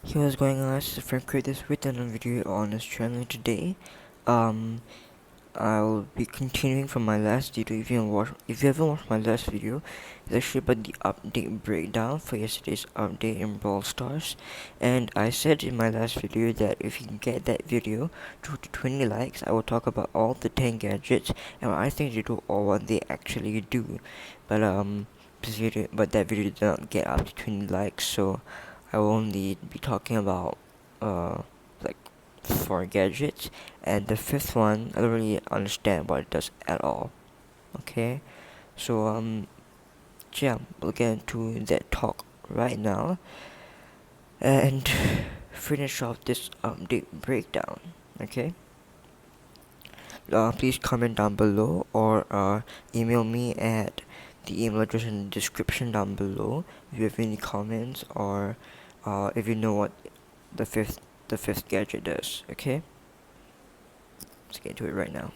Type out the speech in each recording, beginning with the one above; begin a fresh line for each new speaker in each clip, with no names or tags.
Hey, what's going on? This is Frank Creators with another video on this channel today. Um, I'll be continuing from my last video. If you haven't watched my last video, it's actually about the update breakdown for yesterday's update in Brawl Stars. And I said in my last video that if you can get that video to 20 likes, I will talk about all the 10 gadgets and what I think they do or what they actually do. But that video did not get up to 20 likes, so I will only be talking about like 4 gadgets, and the fifth one I don't really understand what it does at all. Okay, so yeah, we'll get into that talk right now and finish off this update breakdown. Okay, please comment down below or email me at the email address in the description down below if you have any comments or if you know what the fifth gadget does. Okay, let's get to it right now.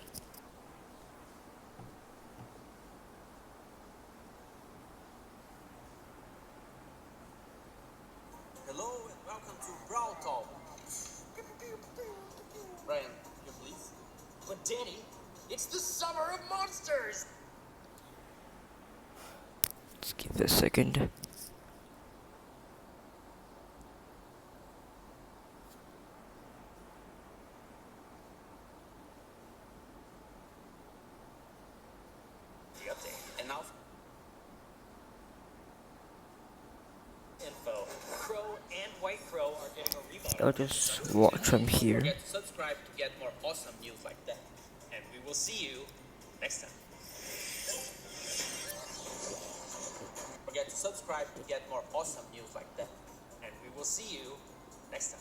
Hello and welcome to Brawl Talk. Brian, you please. But Danny, it's the summer of monsters.
Let's give it a second.
The update. And now info. Crow and White Crow are getting a rebound.
I'll just watch from
Don't
here.
forget to subscribe to get more awesome news like that. And we will see you next time. Forget to subscribe to get more awesome news like that. And we will see you next time.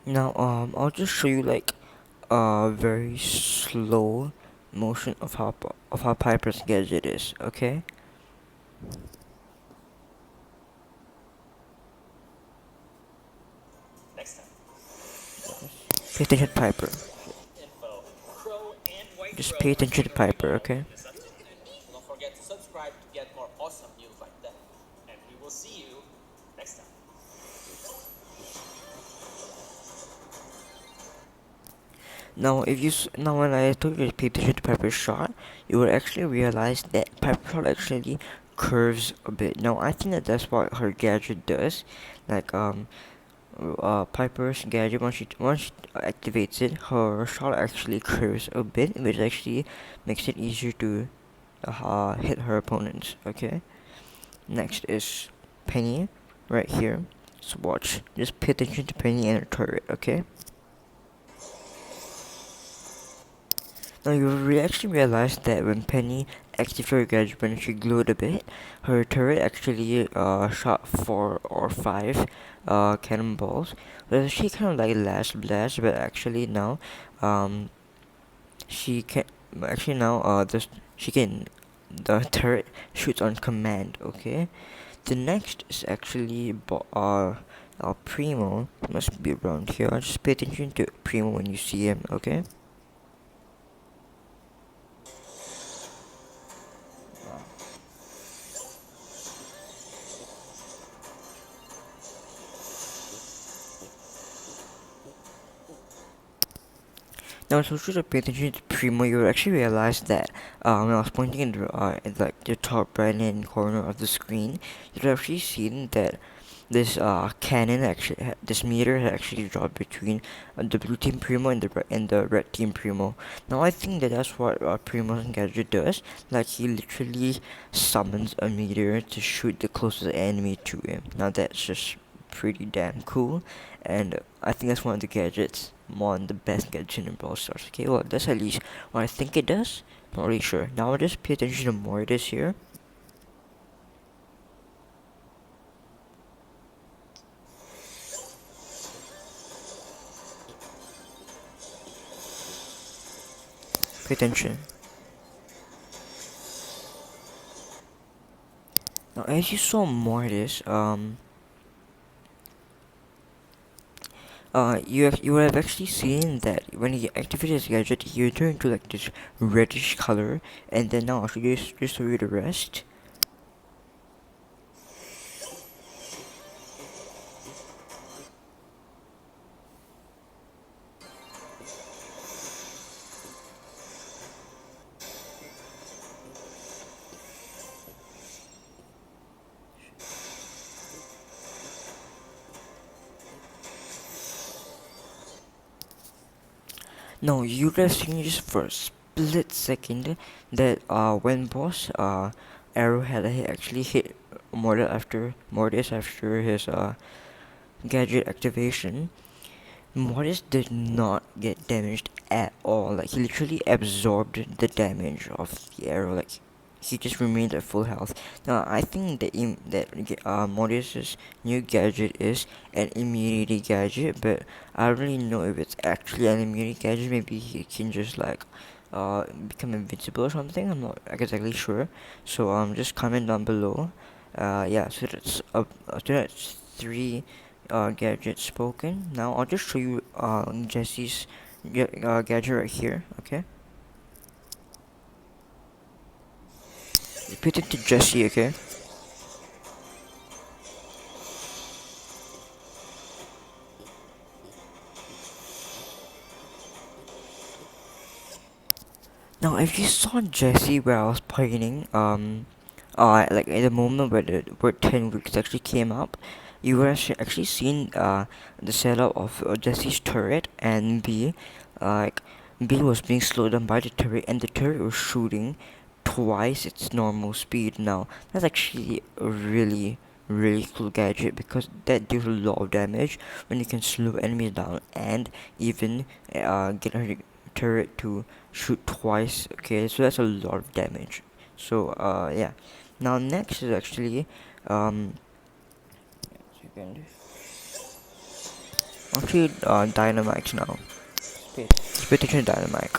Now I'll just show you like a very slow motion of how Piper's gadget is. Okay.
Next time.
Pay attention to Piper.
Info. Crow and White
Just
Crow
pay
are
attention to
getting a
Piper.
rebound
Okay.
in this update. Don't forget to subscribe to get more awesome news like that. And we will see you next time.
Now when I told you to pay attention to Piper's shot, you will actually realize that Piper's shot actually curves a bit. Now I think that that's what her gadget does. Like Piper's gadget, once she activates it, her shot actually curves a bit, which actually makes it easier to hit her opponents. Okay. Next is Penny, right here. So watch. Just pay attention to Penny and her turret. Okay. Now you actually realize that when Penny activated her gadget, when she glowed a bit, her turret actually shot 4 or 5 cannonballs. But she kind of like last blast, but actually now she can actually now she can the turret shoots on command. Okay. The next is actually Primo. Must be around here. Just pay attention to Primo when you see him. Okay. Now, so should I pay attention to Primo, you will actually realize that when I was pointing in like the top right hand corner of the screen, you've actually seen that this this meter had actually dropped between the blue team Primo and the red team Primo. Now I think that that's what Primo's gadget does. Like he literally summons a meteor to shoot the closest enemy to him. Now that's just pretty damn cool, and I think that's one of the gadgets, one of the best gadgets in Brawl Stars. Okay, well that's at least what I think it does. Not really sure. Now I'll just pay attention to more this here. Pay attention. Now as you saw Mortis, you would have actually seen that when he activated his gadget, he would turn into like this reddish color, and then now I'll show you the rest. No, you guys seen just for a split second that when boss Arrowhead he actually hit Mortis after his gadget activation. Mortis did not get damaged at all. Like, he literally absorbed the damage of the arrow. Like, he just remained at full health. Now, I think that Mortis's new gadget is an immunity gadget, but I don't really know if it's actually an immunity gadget. Maybe he can just like become invincible or something. I'm not exactly sure. So just comment down below. Yeah. So that's three gadget spoken. Now I'll just show you Jesse's gadget right here. Okay, put it to Jesse. Okay. Now if you saw Jesse where I was pointing, like at the moment where the word 10 weeks actually came up, you were actually seen the setup of Jesse's turret, and like B was being slowed down by the turret, and the turret was shooting twice its normal speed. Now that's actually a really cool gadget because that deals a lot of damage when you can slow enemies down and even get a turret to shoot twice. Okay, so that's a lot of damage. So yeah. Now next is actually um second. Actually Dynamite now. Pay attention to Dynamite.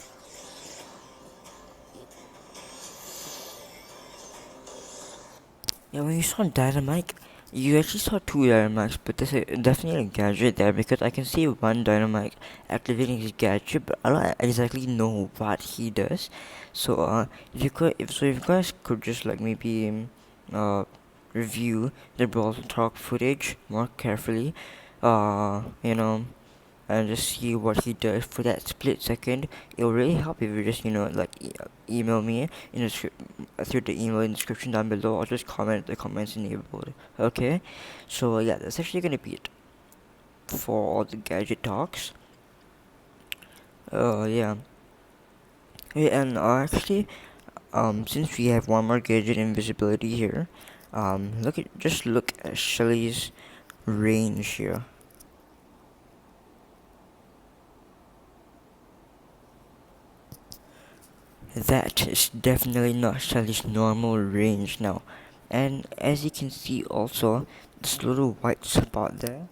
Yeah, when you saw Dynamite, you actually saw two Dynamites, but there's definitely a gadget there because I can see one Dynamite activating his gadget, but I don't exactly know what he does. So if you guys could just like maybe uh review the Brawl Talk footage more carefully, you know, and just see what he does for that split second. It will really help if you just like email me in the through the email in the description down below, or just comment the comments enabled. Okay, so yeah, that's actually gonna be it for all the gadget talks. Yeah. Yeah, and actually, since we have one more gadget invisibility here, look at Shelly's range here. That is definitely not Shelly's normal range now. And as you can see also, this little white spot there.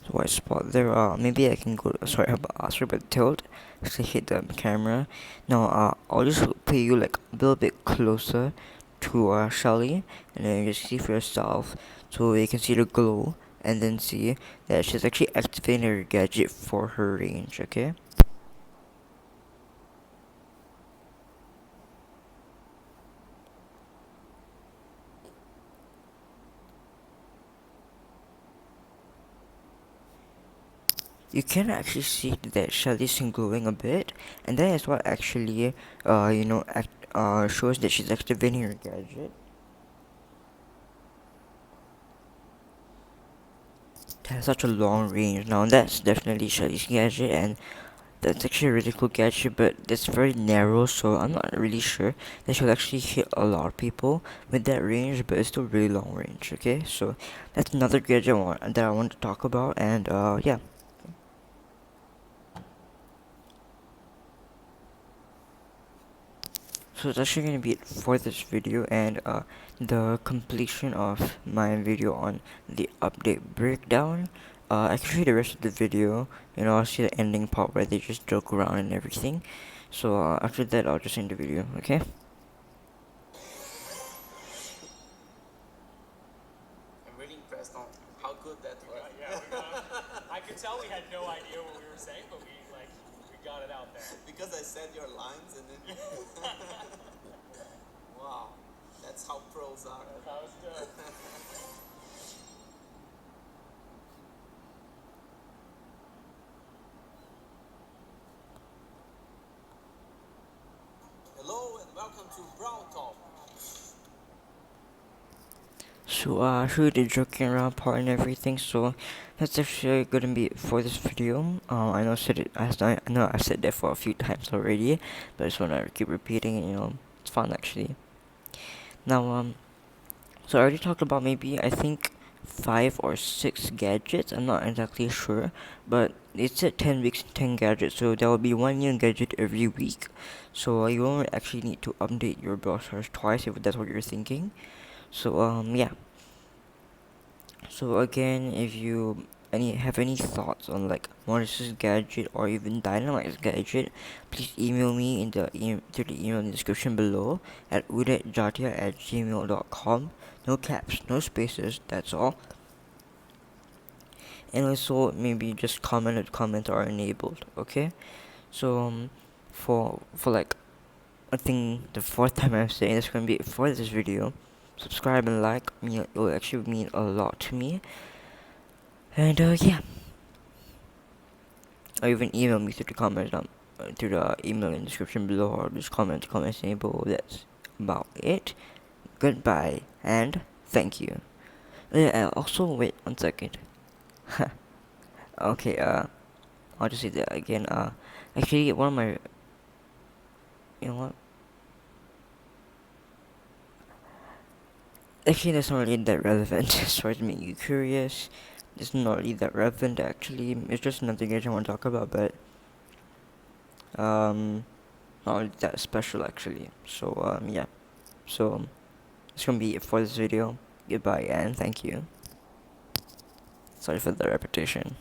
White spot there, maybe I can go, sorry about the tilt, to hit the camera. Now, I'll just put you like a little bit closer to, Shelly, and then you just see for yourself, so you can see the glow, and then see that she's actually activating her gadget for her range, okay? You can actually see that Shelly's glowing a bit, and that is what actually, shows that she's activating her gadget. It has such a long range. Now that's definitely Shelly's gadget, and that's actually a really cool gadget, but it's very narrow, so I'm not really sure that she'll actually hit a lot of people with that range, but it's still really long range. Okay, so that's another gadget that I want to talk about, and yeah. So that's actually gonna be it for this video, and the completion of my video on the update breakdown. I can show you the rest of the video. I'll see the ending part where they just joke around and everything. So after that, I'll just end the video. Okay.
I'm really impressed on how good that was. Yeah, I could tell we had no idea what we were saying, but we got it out there. Because I said your lines and then. Wow, that's how pros are. That's how it's done. Hello and welcome to Brown Talk.
So actually the joking around part and everything, so that's actually gonna be it for this video. I know I know I said that for a few times already, but I just wanna keep repeating it, it's fun actually. Now so I already talked about maybe I think 5 or 6 gadgets. I'm not exactly sure, but it said 10 weeks, 10 gadgets. So there will be one new gadget every week. So you won't actually need to update your browsers twice if that's what you're thinking. So yeah. So again, if you have any thoughts on like Morris's gadget or even Dynamite's gadget, please email me in the to the email in the description below at udetjatia@gmail.com. No caps, no spaces, that's all. And also maybe just comments are enabled, okay? So for like I think the fourth time I'm saying this gonna be it for this video. Subscribe and like me, it will actually mean a lot to me. And yeah. Or even email me through the comments through the email in the description below, or just comments enable. That's about it. Goodbye and thank you. Also wait 1 second. Okay, I'll just say that again. Actually, one of my, you know what? Actually, that's not really that relevant. Sorry to make you curious. It's not really that relevant. Actually, it's just another gadget I want to talk about, but not really that special actually. So yeah. So that's gonna be it for this video. Goodbye and thank you. Sorry for the repetition.